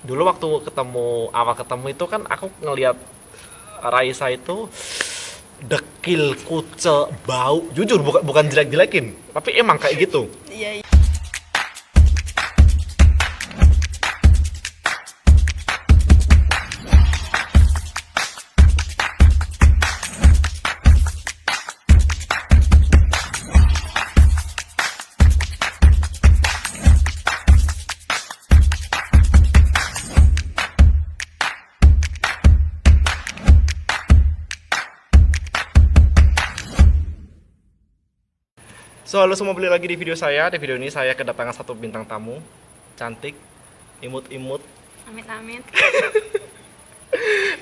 dulu waktu awal ketemu itu kan aku ngelihat Raisa itu dekil, kucel, bau. Jujur bukan jelek-jelekin, tapi emang kayak gitu. Iya. So, halo semua, balik lagi di video saya. Di video ini saya kedatangan satu bintang tamu, cantik, imut-imut. Amit-amit.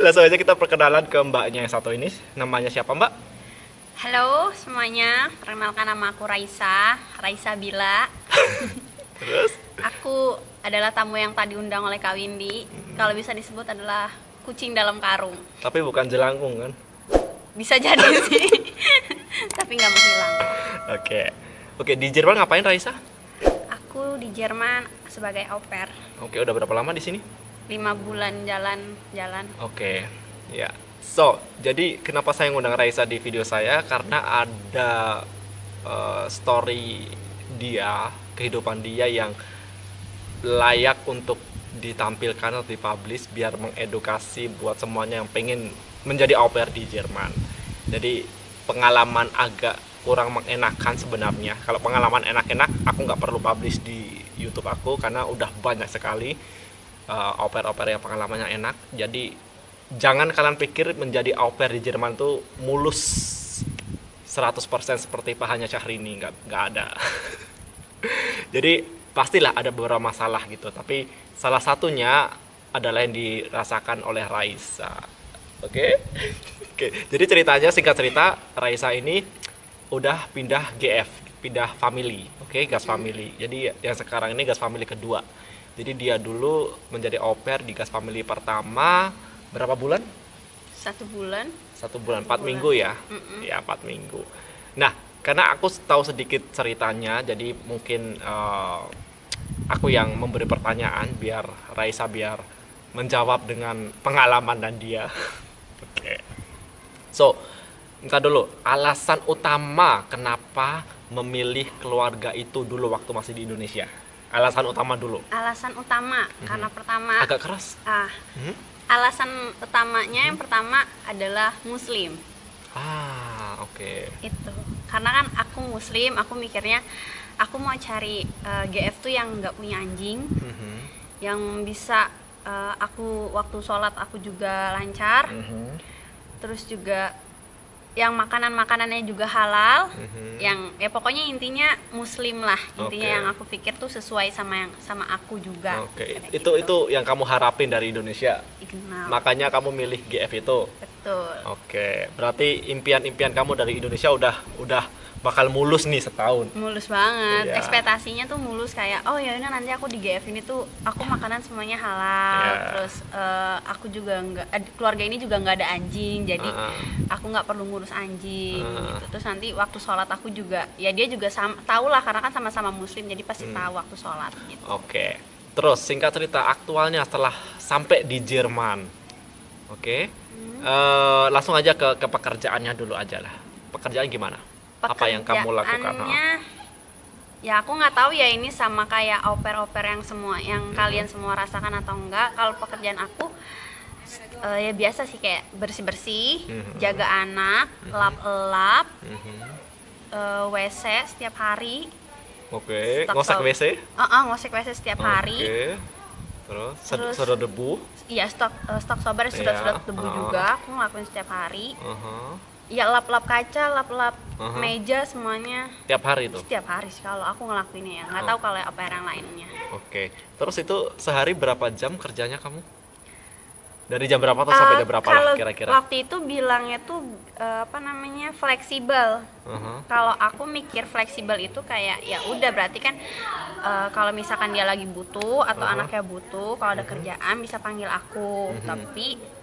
Langsung aja kita perkenalan ke mbaknya yang satu ini. Namanya siapa, Mbak? Halo semuanya, perkenalkan nama aku Raisa Bila. Terus? Aku adalah tamu yang tadi undang oleh Kak Windy. Kalau bisa disebut adalah kucing dalam karung. Tapi bukan jelangkung kan? Bisa jadi sih, tapi nggak menghilang. Oke, di Jerman ngapain Raisa? Aku di Jerman sebagai au pair. Oke, udah berapa lama di sini? 5 bulan jalan-jalan. Oke, ya. So, jadi kenapa saya ngundang Raisa di video saya? Karena ada story dia, kehidupan dia yang layak untuk ditampilkan atau dipublish biar mengedukasi buat semuanya yang pengen menjadi au pair di Jerman. Jadi pengalaman agak kurang mengenakan sebenarnya. Kalau pengalaman enak-enak aku nggak perlu publish di YouTube aku karena udah banyak sekali au pair yang pengalamannya enak. Jadi jangan kalian pikir menjadi au pair di Jerman tuh mulus 100% seperti pahalnya Syahrini, nggak ada. Jadi pastilah ada beberapa masalah gitu, tapi salah satunya adalah yang dirasakan oleh Raisa. Oke. Jadi ceritanya, singkat cerita, Raisa ini udah pindah GF, pindah family. Oke, Gas Family. Jadi yang sekarang ini Gas Family kedua. Jadi dia dulu menjadi au pair di Gas Family pertama berapa bulan? 1 bulan. 1 bulan, 4 minggu ya. Ya, 4 minggu. Nah, karena aku tahu sedikit ceritanya, jadi mungkin aku yang memberi pertanyaan biar Raisa menjawab dengan pengalaman dan dia. Oke. So, minta dulu alasan utama kenapa memilih keluarga itu dulu waktu masih di Indonesia. Alasan utama dulu. Alasan utama karena pertama Agak keras. alasan utamanya yang pertama adalah Muslim. Oke. Itu karena kan aku Muslim, aku mikirnya aku mau cari GF tuh yang nggak punya anjing, yang bisa aku waktu sholat aku juga lancar, terus juga yang makanannya juga halal, yang ya pokoknya intinya Muslim lah, intinya yang aku pikir tuh sesuai sama aku juga. Oke. Itu yang kamu harapin dari Indonesia. Makanya kamu milih GF itu. Betul. Oke, berarti impian-impian kamu dari Indonesia udah bakal mulus nih setahun. Mulus banget, Iya. Ekspektasinya tuh mulus kayak oh ya udah nanti aku di GF ini tuh aku makanan semuanya halal, Iya. terus aku juga keluarga ini juga nggak ada anjing, jadi aku nggak perlu ngurus anjing gitu. Terus nanti waktu sholat aku juga ya dia juga tahu lah karena kan sama-sama Muslim, jadi pasti tahu waktu sholat gitu. Oke. Terus singkat cerita aktualnya setelah sampai di Jerman. Oke. Langsung aja ke pekerjaannya dulu aja lah. Pekerjaan gimana? Apa yang kamu lakukan? Pekerjaannya, ya aku nggak tahu ya ini sama kayak au pair yang semua yang kalian semua rasakan atau enggak. Kalau pekerjaan aku ya biasa sih kayak bersih-bersih, jaga anak, lap-lap, WC setiap hari. Oke. Stok Ngosek WC? Ngosek WC setiap hari. Oke. Terus sedot debu? Iya, stok sobar, sedot debu juga aku ngelakuin setiap hari. Ya lap-lap kaca, lap-lap meja semuanya. Tiap hari itu? Setiap hari sih kalau aku ngelakuinnya ya. Nggak tahu kalau apa yang lainnya. Oke. Terus itu sehari berapa jam kerjanya kamu? Dari jam berapa atau sampai jam berapa lah kira-kira? Waktu itu bilangnya tuh fleksibel. Kalau aku mikir fleksibel itu kayak ya udah berarti kan kalau misalkan dia lagi butuh atau anaknya butuh, kalau ada kerjaan bisa panggil aku. Tapi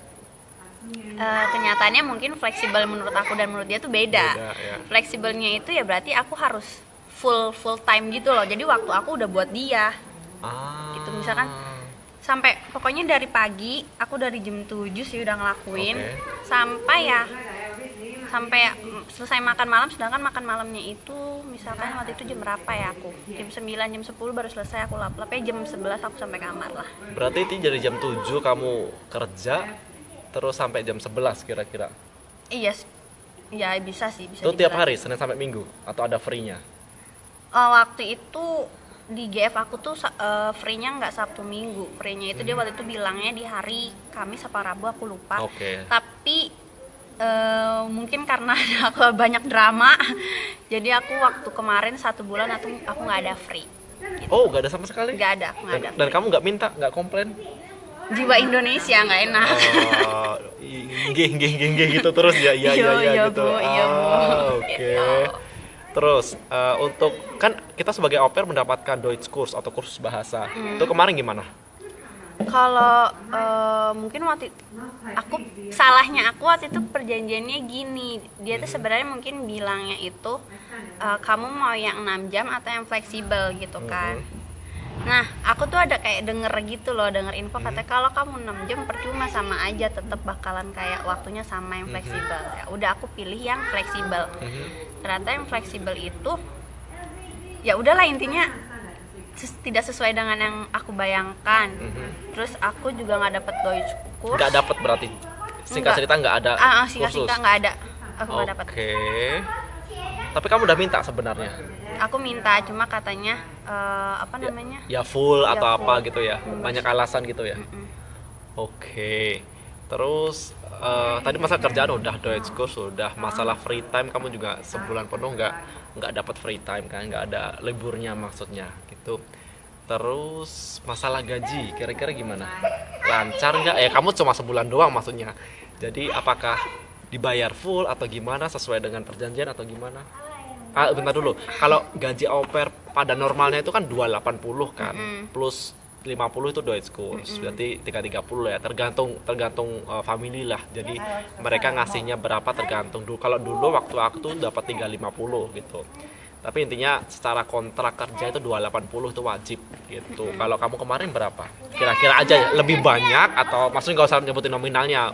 kenyataannya mungkin fleksibel menurut aku dan menurut dia tuh beda. Ya. Fleksibelnya itu ya berarti aku harus full time gitu loh. Jadi waktu aku udah buat dia. Gitu misalkan Sampai pokoknya dari pagi aku dari jam 7 sih udah ngelakuin Oke. sampai selesai makan malam, sedangkan makan malamnya itu misalkan waktu itu jam berapa ya aku? Jam 9, jam 10 baru selesai aku lap-lap jam 11 aku sampai kamar lah. Berarti itu dari jam 7 kamu kerja terus sampai jam 11 kira-kira. Iya, ya bisa sih, bisa Itu tiap dibilang. hari Senin sampai Minggu atau ada free-nya? Waktu itu di GF aku tuh free-nya nggak Sabtu Minggu. Free-nya itu dia waktu itu bilangnya di hari Kamis apa Rabu aku lupa. Oke. Tapi mungkin karena aku banyak drama, jadi aku waktu kemarin 1 bulan aku nggak ada free. Oh, nggak ada sama sekali? Nggak ada, aku nggak ada. Dan kamu nggak minta, nggak komplain? Jiwa Indonesia nggak enak. Oh, nggih gitu terus ya, iya Iya, gitu. Bu, iya, Bu. Oke. Gitu. Terus untuk kan kita sebagai au pair mendapatkan Deutsch Kurs atau kursus bahasa. Itu kemarin gimana? Kalau mungkin salahnya aku waktu itu perjanjiannya gini, dia tuh sebenarnya mungkin bilangnya itu kamu mau yang 6 jam atau yang fleksibel gitu kan. Nah, aku tuh ada kayak denger gitu loh, denger info katanya kalau kamu 6 jam percuma, sama aja tetap bakalan kayak waktunya sama yang fleksibel. Ya udah aku pilih yang fleksibel. Ternyata yang fleksibel itu ya udahlah intinya tidak sesuai dengan yang aku bayangkan. Terus aku juga nggak dapet Deutsch kurs. Nggak dapat berarti? Singkat Nggak. cerita nggak ada Singkat kursus? cerita nggak ada. Aku nggak dapet. Oke. Tapi kamu udah minta sebenarnya? Aku minta, cuma katanya apa namanya? Ya full Ya atau full. apa gitu ya? Banyak alasan gitu ya? Oke. Terus tadi masalah kerjaan udah, Deutsch Kurs udah, masalah free time kamu juga sebulan penuh nggak dapat free time kan, nggak ada liburnya maksudnya gitu. Terus masalah gaji kira-kira gimana? Lancar nggak? Kamu cuma sebulan doang maksudnya. Jadi apakah dibayar full atau gimana, sesuai dengan perjanjian atau gimana? Bentar dulu. Kalau gaji au pair pada normalnya itu kan 280 kan, plus 50 itu Deutsch Kurs, berarti 330 ya, tergantung family lah. Jadi mereka ngasihnya berapa tergantung dulu. Kalau dulu waktu aku tuh dapat 350 gitu. Tapi intinya secara kontrak kerja itu 280 itu wajib gitu. Kalau kamu kemarin berapa? Kira-kira aja ya, lebih banyak atau maksudnya nggak usah nyebutin nominalnya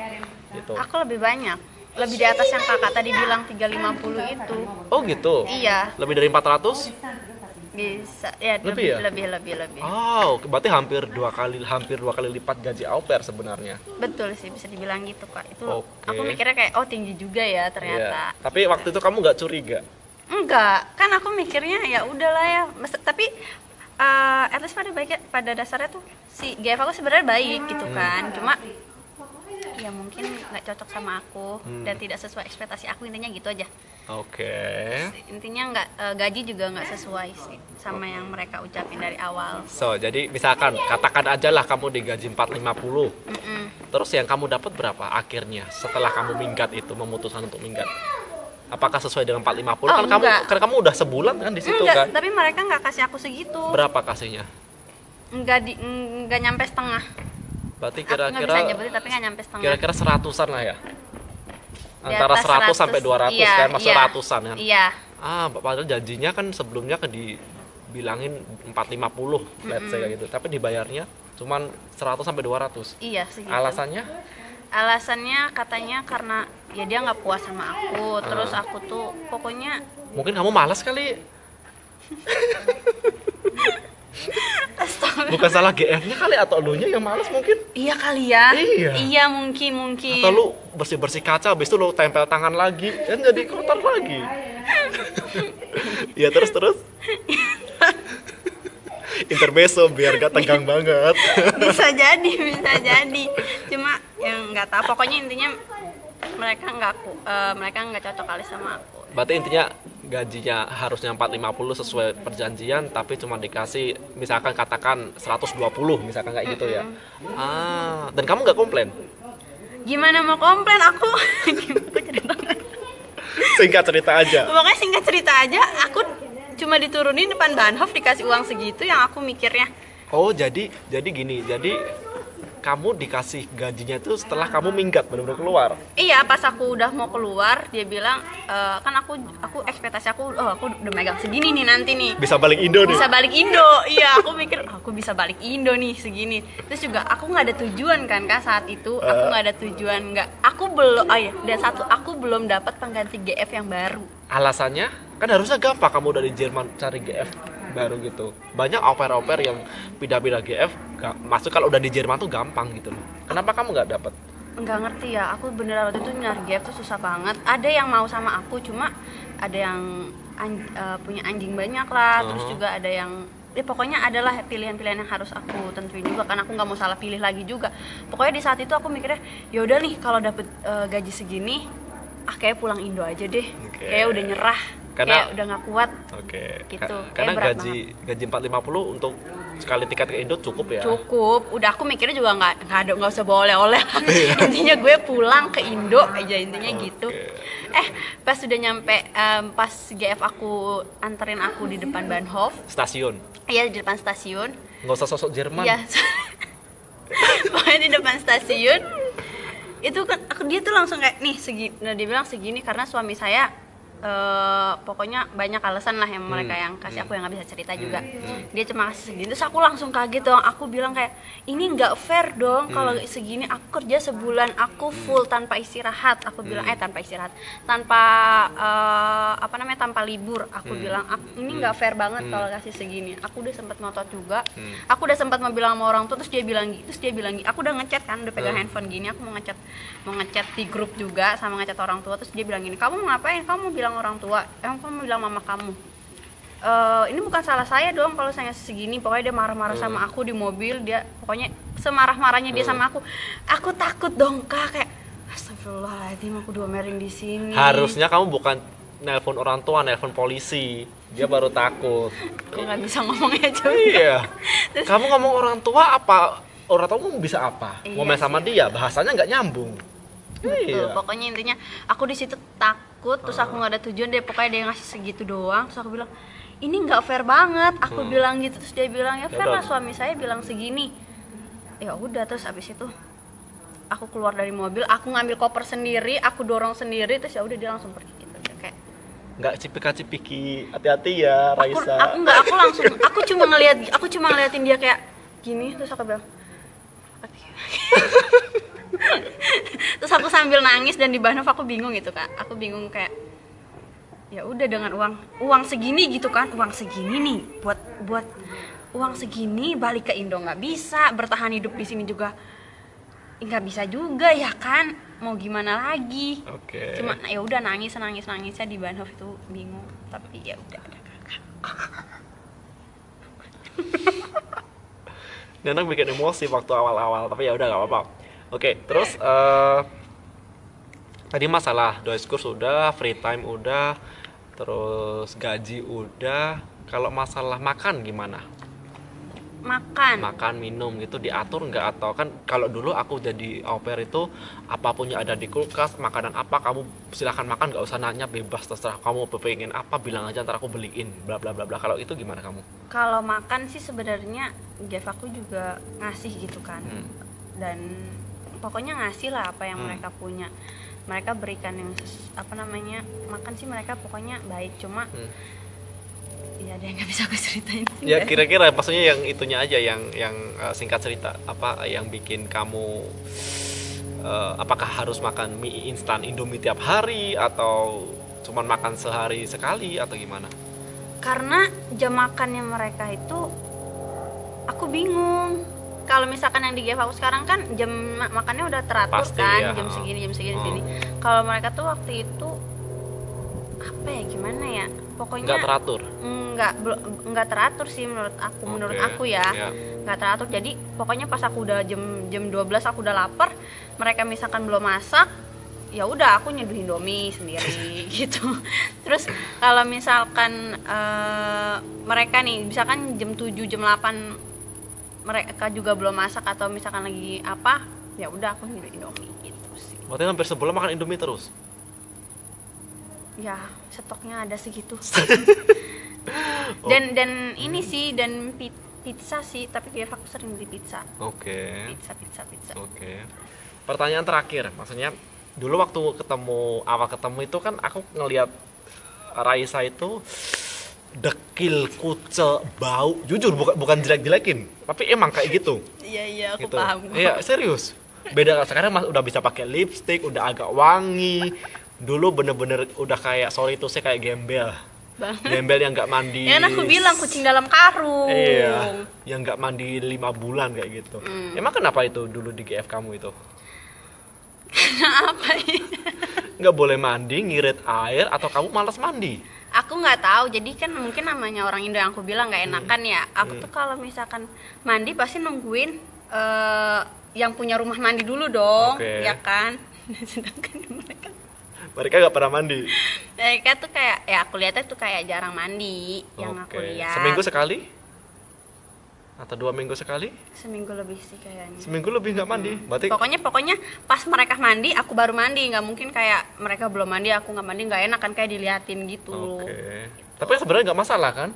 gitu. Aku lebih banyak, lebih di atas yang kakak tadi bilang 350 itu. Oh gitu. Iya, Lebih dari 400? bisa ya, Lebih ya? lebih. Oh, berarti hampir dua kali lipat gaji au pair sebenarnya. Betul sih, bisa dibilang gitu kak. Itu Oke. aku mikirnya kayak tinggi juga ya ternyata. Iya. Tapi waktu itu kamu nggak curiga? Enggak, kan aku mikirnya ya udahlah ya. Tapi at least pada dasarnya tuh si GF aku sebenarnya baik gitu kan. Cuma ya mungkin nggak cocok sama aku dan tidak sesuai ekspektasi aku, intinya gitu aja. Oke. Intinya nggak gaji juga nggak sesuai sih sama yang mereka ucapin dari awal. So, jadi misalkan katakan aja lah kamu digaji 450. Terus yang kamu dapat berapa akhirnya setelah kamu minggat itu, memutuskan untuk minggat? Apakah sesuai dengan 450? Oh, enggak. Kamu udah sebulan kan di situ Enggak, kan? tapi mereka nggak kasih aku segitu. Berapa kasihnya? Nggak nyampe setengah. Berarti Aku nggak bisa kira-kira nyebutin tapi nggak nyampe setengah. kira-kira seratusan lah ya? Di Antara atas 100 sampai 200 iya, kan, masuk iya. ratusan kan? Iya. Padahal janjinya kan sebelumnya kan dibilangin 450, let's say kayak gitu. Tapi dibayarnya cuman 100 sampai 200. Iya segitu. Alasannya? Alasannya katanya karena ya dia nggak puas sama aku, terus aku tuh pokoknya Mungkin kamu malas kali. Bukan salah GF-nya kali atau elunya yang malas mungkin. iya kali ya. Iya. Iya mungkin. Atau lu bersih-bersih kaca, habis itu lu tempel tangan lagi, kan jadi kotor lagi. Ya terus. Intermezzo biar gak tegang banget. bisa jadi. Cuma yang nggak tahu. Pokoknya intinya mereka nggak cocok kali sama aku. Berarti intinya gajinya harusnya 450 sesuai perjanjian, tapi cuma dikasih misalkan katakan 120 misalkan kayak gitu ya. Dan kamu nggak komplain? Gimana mau komplain aku? Singkat cerita aja. Pokoknya singkat cerita aja, aku cuma diturunin depan Bahnhof dikasih uang segitu yang aku mikirnya. Oh, jadi gini. Jadi kamu dikasih gajinya itu setelah kamu minggat benar-benar keluar. Iya, pas aku udah mau keluar, dia bilang kan aku ekspektasi aku udah megang segini nih nanti nih Bisa balik Indo nih. bisa balik Indo. Iya, aku mikir aku bisa balik Indo nih segini. Terus juga aku nggak ada tujuan kan Kak saat itu. Aku nggak ada tujuan, aku belum dan satu aku belum dapat pengganti GF yang baru. Alasannya kan harusnya gampang kamu dari Jerman cari GF baru gitu. Banyak au-pair yang pindah-pindah GF, maksud kalau udah di Jerman tuh gampang gitu loh. Kenapa kamu nggak dapat? Nggak ngerti ya, aku beneran waktu itu nyari GF tuh susah banget. Ada yang mau sama aku, cuma ada yang punya anjing banyak lah. Terus juga ada yang pokoknya adalah pilihan-pilihan yang harus aku tentuin juga, karena aku nggak mau salah pilih lagi juga. Pokoknya di saat itu aku mikirnya yaudah nih kalau dapet gaji segini kayak pulang Indo aja deh. Kayak udah nyerah, kayak udah nggak kuat. Gitu. Karena berat gaji 450 untuk sekali tiket ke Indo cukup ya. Cukup, udah aku mikirnya juga nggak usah bawa oleh-oleh. Intinya gue pulang ke Indo aja, intinya gitu. Pas udah nyampe, pas GF aku anterin aku di depan Bahnhof Stasiun. iya di depan stasiun. Nggak usah sosok Jerman. Iya. Pokoknya di depan stasiun itu kan dia tuh langsung kayak nih segini. Nah, dia bilang segini karena suami saya pokoknya banyak alasan lah yang mereka yang kasih aku yang nggak bisa cerita juga. Dia cuma kasih segini, terus aku langsung kaget dong. Aku bilang kayak ini nggak fair dong kalau segini. Aku kerja sebulan aku full tanpa istirahat. Aku bilang tanpa istirahat, tanpa tanpa libur. Aku bilang ini nggak fair banget kalau kasih segini. Aku udah sempat ngotot juga. Aku udah sempat mau bilang sama orang tua, terus dia bilang aku udah ngechat kan, udah pegang handphone gini. Aku mau ngechat di grup juga sama ngechat orang tua. Terus dia bilang gini, kamu mau ngapain? Kamu mau bilang orang tua, kamu bilang mama kamu, ini bukan salah saya dong kalau saya ngasih segini. Pokoknya dia marah-marah sama aku di mobil. Dia pokoknya semarah-marahnya dia sama aku. Aku takut dong Kak, kayak astagfirullahaladzim, aku diomelin di sini. Harusnya kamu bukan nelpon orang tua, nelpon polisi. Dia baru takut. Kok nggak bisa ngomongnya juga. Iya. Kamu ngomong orang tua apa? Orang tua kamu bisa apa? Iya Ngomel sama dia, bahasanya nggak nyambung. Betul. Pokoknya intinya aku di situ takut, terus aku nggak ada tujuan deh. Pokoknya dia ngasih segitu doang. Terus aku bilang ini nggak fair banget. Aku bilang gitu. Terus dia bilang ya fair lah, suami saya bilang segini. Ya udah, terus abis itu aku keluar dari mobil, aku ngambil koper sendiri, aku dorong sendiri. Terus ya udah dia langsung pergi gitu. Kayak Nggak cipika-cipiki, hati-hati ya Raisa. aku cuma ngeliatin dia kayak gini. Terus aku bilang terus aku sambil nangis, dan di Bahnhof aku bingung gitu Kak. Aku bingung kayak ya udah, dengan uang segini gitu kan, uang segini nih buat uang segini balik ke Indo nggak bisa, bertahan hidup di sini juga nggak bisa juga ya kan, mau gimana lagi. Cuma ya udah nangisnya di Bahnhof itu bingung, tapi ya udah ada Kakak. Nenek bikin emosi waktu awal-awal, tapi ya udah nggak apa-apa. Terus tadi masalah doiskurs udah, free time udah, terus gaji udah. Kalau masalah makan gimana? Makan, minum gitu diatur nggak? Atau kan kalau dulu aku jadi au pair itu apapun yang ada di kulkas, makanan apa kamu silahkan makan, nggak usah nanya, bebas terserah kamu pengen apa, bilang aja ntar aku beliin, bla bla bla bla. Kalau itu gimana kamu? Kalau makan sih sebenarnya Jeff aku juga ngasih gitu kan, dan pokoknya ngasih lah apa yang mereka punya. Mereka berikan yang makan sih mereka pokoknya baik, cuma ya ada yang nggak bisa aku ceritain sih. Ya kira-kira maksudnya yang itunya aja, yang singkat cerita apa yang bikin kamu apakah harus makan mie instan Indomie tiap hari atau cuman makan sehari sekali atau gimana? Karena jam makannya mereka itu aku bingung. Kalau misalkan yang di GF aku sekarang kan jam makannya udah teratur. Pasti, kan ya. jam segini. Kalau mereka tuh waktu itu apa ya, gimana ya, pokoknya nggak teratur sih menurut aku ya. Nggak teratur. Jadi pokoknya pas aku udah jam 12 aku udah lapar, mereka misalkan belum masak, ya udah aku nyeduh Indomie sendiri gitu. Terus kalau misalkan mereka nih misalkan jam 7 jam 8 mereka juga belum masak atau misalkan lagi apa, ya udah aku nyeduh Indomie gitu sih. Berarti hampir sebulan makan Indomie terus? Ya stoknya ada segitu. dan ini sih, dan pizza sih, tapi kayak aku sering beli pizza. Pizza. Pertanyaan terakhir, maksudnya dulu waktu awal ketemu itu kan aku ngelihat Raisa itu dekil, kucel, bau. Jujur bukan jelek-jelekin, tapi emang kayak gitu. Iya aku Gitu. paham. Iya, serius. Beda sekarang udah bisa pakai lipstick, udah agak wangi. Dulu bener-bener udah kayak sorry itu saya kayak gembel. Banget. Gembel yang nggak mandi. Ya kan aku bilang kucing dalam karung. Iya, yang nggak mandi 5 bulan kayak gitu. Emang kenapa itu dulu di GF kamu itu? Apa ya? Nggak boleh mandi, ngirit air, atau kamu malas mandi? Aku nggak tahu, jadi kan mungkin namanya orang Indo yang aku bilang nggak enakan ya. Aku tuh kalau misalkan mandi pasti nungguin yang punya rumah mandi dulu dong, Oke. ya kan. Sedangkan Mereka nggak pernah mandi. mereka tuh kayak, ya aku lihatnya tuh kayak jarang mandi yang aku Oke. lihat. Seminggu sekali? Atau 2 minggu sekali? Seminggu lebih sih kayaknya. Seminggu lebih nggak mandi? Berarti Pokoknya pas mereka mandi aku baru mandi, nggak mungkin kayak mereka belum mandi aku nggak mandi, nggak enak kan kayak diliatin gitu. Oke. Tapi sebenarnya nggak masalah kan?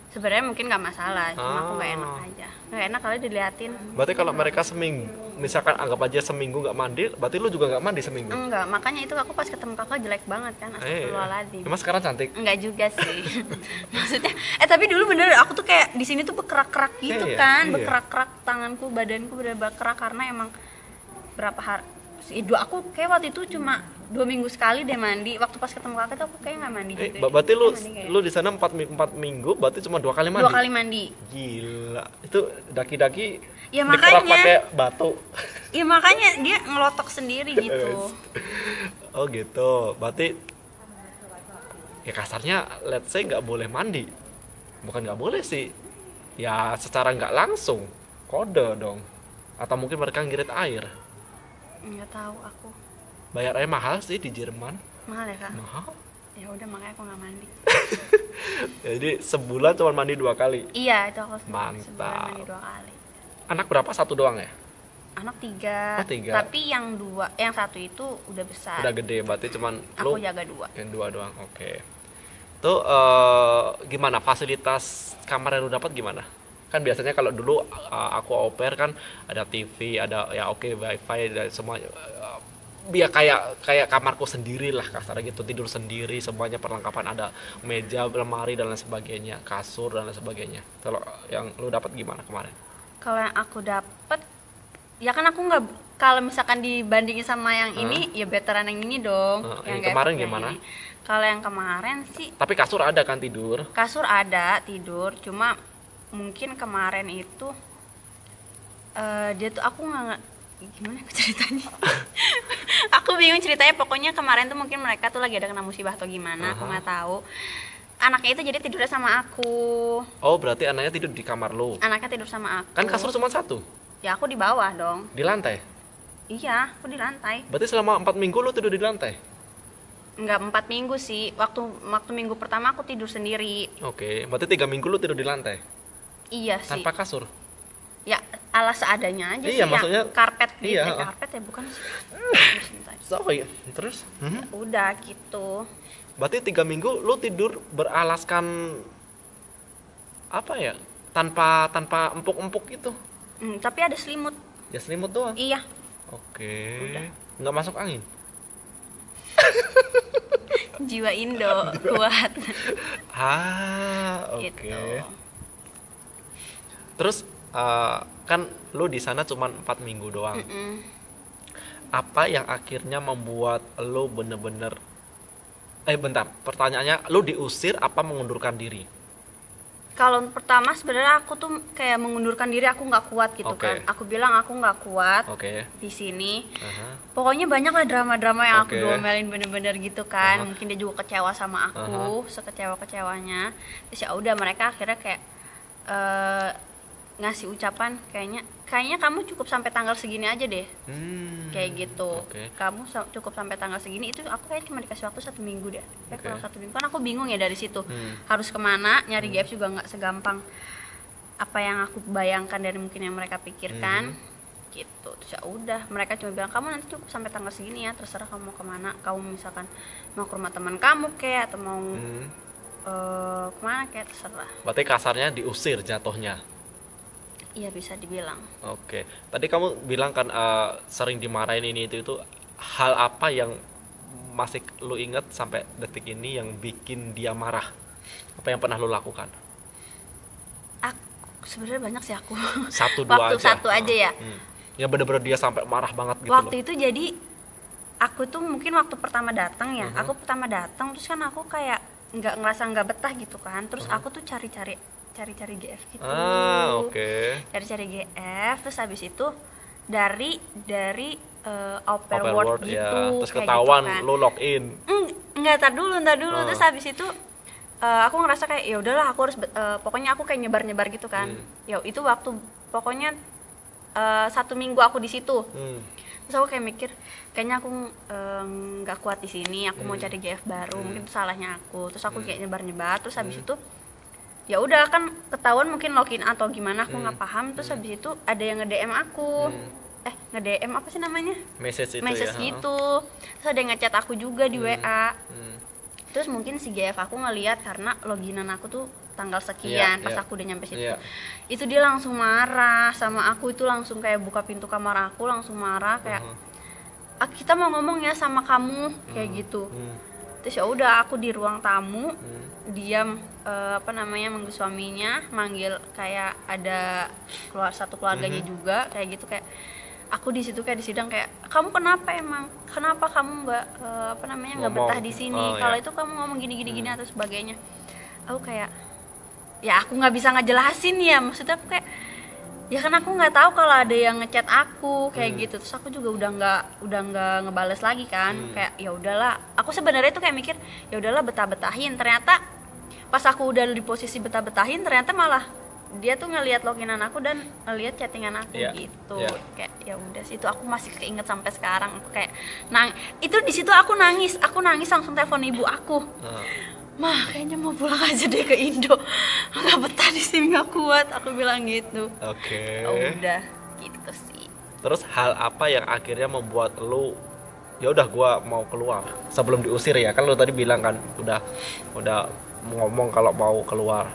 Sebenarnya mungkin nggak masalah, cuma aku nggak enak Ah. aja. Nggak enak kali diliatin. Berarti kalau mereka seminggu, misalkan anggap aja seminggu nggak mandi, berarti lu juga nggak mandi seminggu? Enggak, makanya itu aku pas ketemu kakak jelek banget kan, astagfirullahaladzim. Emang sekarang cantik? Enggak juga sih. Maksudnya, tapi dulu bener aku tuh kayak di sini tuh berkerak-kerak gitu Iya, kan, iya. berkerak-kerak tanganku, badanku bener berkerak karena emang berapa hari. Aku kayak waktu itu cuma 2 minggu sekali deh mandi. Waktu pas ketemu kakak tuh aku kayak nggak mandi gitu. Berarti lu Nggak mandi kayak. lu di sana 4 minggu, berarti cuma 2 kali mandi? 2 kali mandi. Gila, itu daki-daki Ya dikerap makanya. pakai batu. Ya makanya dia ngelotok sendiri gitu. Oh gitu, berarti ya kasarnya let's say nggak boleh mandi. Bukan nggak boleh sih, ya secara nggak langsung kode dong. Atau mungkin mereka ngirit air. Nggak tahu aku. Bayar air mahal sih di Jerman, Mahal ya kak? mahal. Ya udah makanya aku nggak mandi. Jadi sebulan cuma mandi 2 kali. Iya itu aku Mantap. sebulan mandi 2 kali. Anak berapa? 1 doang ya? Anak 3. Oh, 3. Tapi yang 1 itu udah besar. Udah gede, berarti cuman Aku lu jaga 2. yang 2 doang. Oke. Tuh gimana fasilitas kamar yang lu dapat gimana? Kan biasanya kalau dulu aku au pair kan ada TV, ada ya oke wifi dan semua ya kayak kamarku sendiri lah kasarnya gitu, tidur sendiri, semuanya perlengkapan ada meja, lemari dan lain sebagainya, kasur dan lain sebagainya. Kalau yang lu dapat gimana kemarin? Kalau yang aku dapet, ya kan aku nggak, kalau misalkan dibandingin sama yang ini, ya betteran yang ini dong. Yang nggak kemarin efek yang gimana? ini. Kalau yang kemarin sih Tapi kasur ada kan tidur? kasur ada tidur, cuma mungkin kemarin itu dia tuh aku nggak gimana aku ceritanya. Aku bingung ceritanya, pokoknya kemarin tuh mungkin mereka tuh lagi ada kena musibah atau gimana, aku nggak tahu. Anaknya itu jadi tidurnya sama aku. Oh berarti anaknya tidur di kamar lu? Anaknya tidur sama aku. Kan kasur cuma 1 Ya aku di bawah dong. di lantai. Iya, aku di lantai. Berarti selama 4 minggu lu tidur di lantai? Enggak 4 minggu sih. Waktu minggu pertama aku tidur sendiri. Oke, berarti 3 minggu lu tidur di lantai Iya sih. tanpa kasur. Ya ala seadanya aja Iya, sih. maksudnya- yang karpet gitu. iya, Karpet ya bukan sih. Sebentar. So, ya. Terus? Udah gitu. Berarti 3 minggu lu tidur beralaskan apa ya? Tanpa empuk-empuk gitu. Tapi ada selimut. Ya selimut doang. Iya. Oke. Udah. Nggak masuk angin. Jiwa Indo kuat. Oke. Gitu. Terus kan lu di sana cuma 4 minggu doang. Mm-mm. Apa yang akhirnya membuat lu bener-bener bentar, pertanyaannya lu diusir apa mengundurkan diri? Kalau pertama sebenarnya aku tuh kayak mengundurkan diri, aku nggak kuat gitu Oke. kan. Aku bilang aku nggak kuat Oke. di sini. Aha. Pokoknya banyak lah drama-drama yang aku Oke. domelin bener-bener gitu kan. Aha. Mungkin dia juga kecewa sama aku, sekecewa-kecewanya. Terus ya udah mereka akhirnya kayak ngasih ucapan kayaknya kamu cukup sampai tanggal segini aja deh. Kayak gitu. Oke. Kamu cukup sampai tanggal segini. Itu aku kayak cuma dikasih waktu 1 minggu deh. Kayak Oke. kalau 1 minggu kan aku bingung ya dari situ. Harus kemana, nyari GF juga nggak segampang apa yang aku bayangkan dari mungkin yang mereka pikirkan. Gitu. Terus ya udah, mereka cuma bilang kamu nanti cukup sampai tanggal segini ya, terserah kamu mau kemana. Kamu misalkan mau ke rumah teman kamu kayak atau mau kemana kayak terserah. Berarti kasarnya diusir jatuhnya. Iya bisa dibilang. Oke. Tadi kamu bilang kan sering dimarahin ini itu hal apa yang masih lu inget sampai detik ini yang bikin dia marah? Apa yang pernah lu lakukan? Aku sebenarnya banyak sih aku. Satu dua Waktu aja. satu aja ya. Yang bener-bener dia sampai marah banget gitu Waktu loh. itu jadi aku tuh mungkin waktu pertama datang ya, aku pertama datang terus kan aku kayak nggak betah gitu kan, terus aku tuh cari-cari GF gitu. Oke. Cari-cari GF, terus habis itu dari au pair Open world world gitu, ya. Terus kayak ketahuan gitu kan. lu login. Enggak, tar dulu. Terus habis itu aku ngerasa kayak ya udahlah aku harus pokoknya aku kayak nyebar gitu kan. Ya itu waktu pokoknya 1 minggu aku di situ. Terus aku kayak mikir kayaknya aku nggak kuat di sini, aku mau cari GF baru, mungkin itu salahnya aku. Terus aku kayak nyebar terus habis itu ya udah kan ketahuan mungkin login atau gimana aku nggak paham. Terus habis itu ada yang nge-DM aku, nge-DM apa sih namanya, Message itu message ya. gitu. Terus ada yang ngechat aku juga di WA. Terus mungkin si GF aku ngelihat karena loginan aku tuh tanggal sekian, pas aku udah nyampe situ. Itu dia langsung marah sama aku, itu langsung kayak buka pintu kamar aku, langsung marah kayak kita mau ngomong ya sama kamu kayak gitu. Terus ya udah aku di ruang tamu diam, manggil suaminya, manggil kayak ada satu keluarganya juga kayak gitu, kayak aku di situ kayak di sidang kayak kamu kenapa kamu nggak nggak betah di sini, kalau itu kamu ngomong gini atau sebagainya. Aku kayak ya aku nggak bisa ngejelasin ya, maksudnya aku kayak ya kan aku nggak tahu kalau ada yang ngechat aku kayak gitu. Terus aku juga udah nggak ngebales lagi kan, kayak ya udahlah. Aku sebenarnya tuh kayak mikir ya udahlah betah-betahin. Ternyata pas aku udah di posisi betah-betahin, ternyata malah dia tuh ngelihat loginan aku dan ngelihat chattingan aku gitu. Kayak ya udah sih, itu aku masih keinget sampai sekarang. Aku kayak itu di situ aku nangis langsung telepon ibu aku. Mah, kayaknya mau pulang aja deh ke Indo. Nggak betah di sini, nggak kuat. Aku bilang gitu. Oke. Udah, gitu sih. Terus hal apa yang akhirnya membuat lu ya udah gua mau keluar sebelum diusir ya? Kan lu tadi bilang kan udah ngomong kalau mau keluar.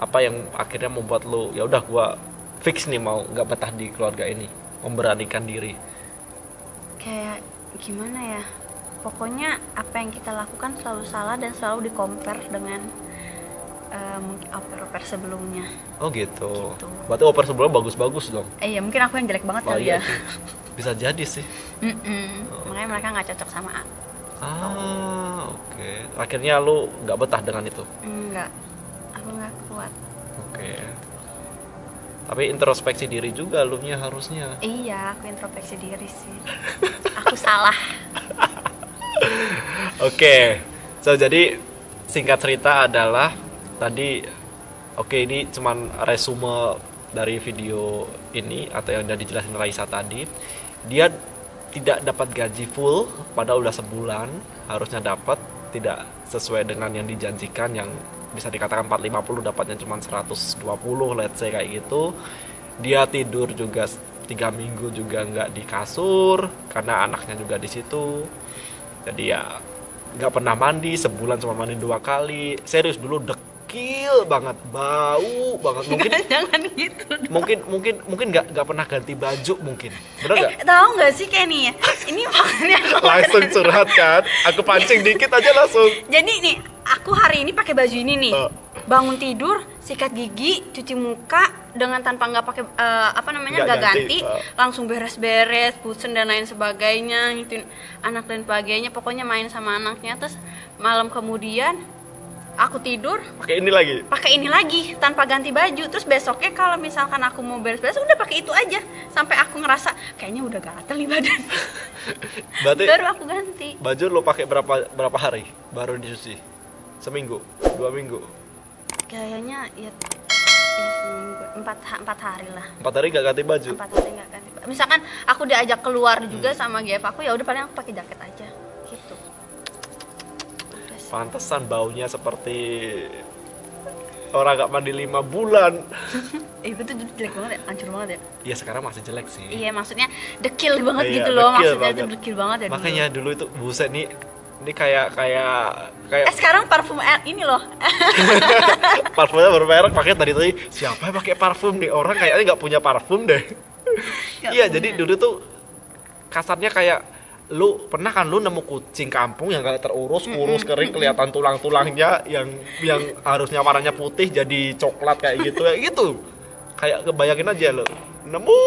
Apa yang akhirnya membuat lu ya udah gua fix nih mau nggak betah di keluarga ini, memberanikan diri? Kayak gimana ya? Pokoknya apa yang kita lakukan selalu salah dan selalu di-compare dengan mungkin oper sebelumnya. Oh gitu. Berarti oper sebelumnya bagus-bagus dong. Iya, mungkin aku yang jelek banget kali ya. Sih. Bisa jadi sih. Makanya mereka nggak cocok sama aku. Oke. Akhirnya lu nggak betah dengan itu? Enggak, aku nggak kuat. Oke. Tapi introspeksi diri juga lu nya harusnya. Iya, aku introspeksi diri sih. Aku salah. Oke. So jadi singkat cerita adalah tadi ini cuman resume dari video ini atau yang udah dijelasin Raisa tadi. Dia tidak dapat gaji full padahal udah sebulan, harusnya dapat, tidak sesuai dengan yang dijanjikan, yang bisa dikatakan 450 dapatnya cuma 120, let's say kayak gitu. Dia tidur juga 3 minggu juga nggak di kasur karena anaknya juga di situ. Jadi ya nggak pernah mandi, sebulan cuma mandi 2 kali. Serius dulu dekil banget, bau banget. Mungkin Jangan gitu. mungkin nggak pernah ganti baju mungkin. Bener nggak? Tahu nggak sih kayak nih? Ini makanya Langsung curhat kan? Aku pancing dikit aja langsung. Jadi nih, aku hari ini pakai baju ini nih. Bangun tidur, sikat gigi, cuci muka dengan tanpa nggak pakai nggak ganti, langsung beres-beres, pusen dan lain sebagainya, ngikutin anak dan sebagainya, pokoknya main sama anaknya. Terus malam kemudian aku tidur Pakai ini lagi tanpa ganti baju. Terus besoknya kalau misalkan aku mau beres-beres udah pakai itu aja, sampai aku ngerasa kayaknya udah gatel nih badan. Berarti baru aku ganti. baju lo pakai berapa hari baru dicuci? Seminggu? 2 minggu? Kayaknya ya seminggu, 4 hari lah. 4 hari gak ganti baju? 4 hari nggak ganti baju. Misalkan aku diajak keluar juga sama GF aku, ya udah paling aku pakai jaket aja gitu. Udah sih. Pantesan baunya seperti orang gak mandi 5 bulan. Itu tuh jelek banget ya, hancur banget ya. Iya sekarang masih jelek sih. Iya, maksudnya dekil banget Iya, gitu loh, dekil maksudnya banget. itu dekil banget ya. Makanya dulu itu buset nih, ini kayak Sekarang parfum ini loh. parfumnya bermerek, pakai tadi siapa yang pakai parfum nih, orang kayaknya nggak punya parfum deh. Nggak Iya, punya. jadi dulu tuh kasarnya kayak lu pernah kan lu nemu kucing kampung yang kayak terurus, kurus, kering, kelihatan tulang-tulangnya yang harusnya warnanya putih jadi coklat kayak gitu. Kayak kebayangin aja lu nemu.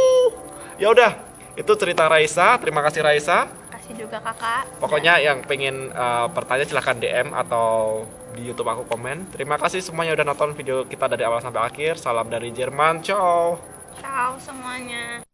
Ya udah, itu cerita Raisa. Terima kasih Raisa. Kasih juga kakak. Pokoknya yang pengen bertanya silahkan DM atau di YouTube aku komen. Terima kasih semuanya udah nonton video kita dari awal sampai akhir. Salam dari Jerman. Ciao. Ciao semuanya.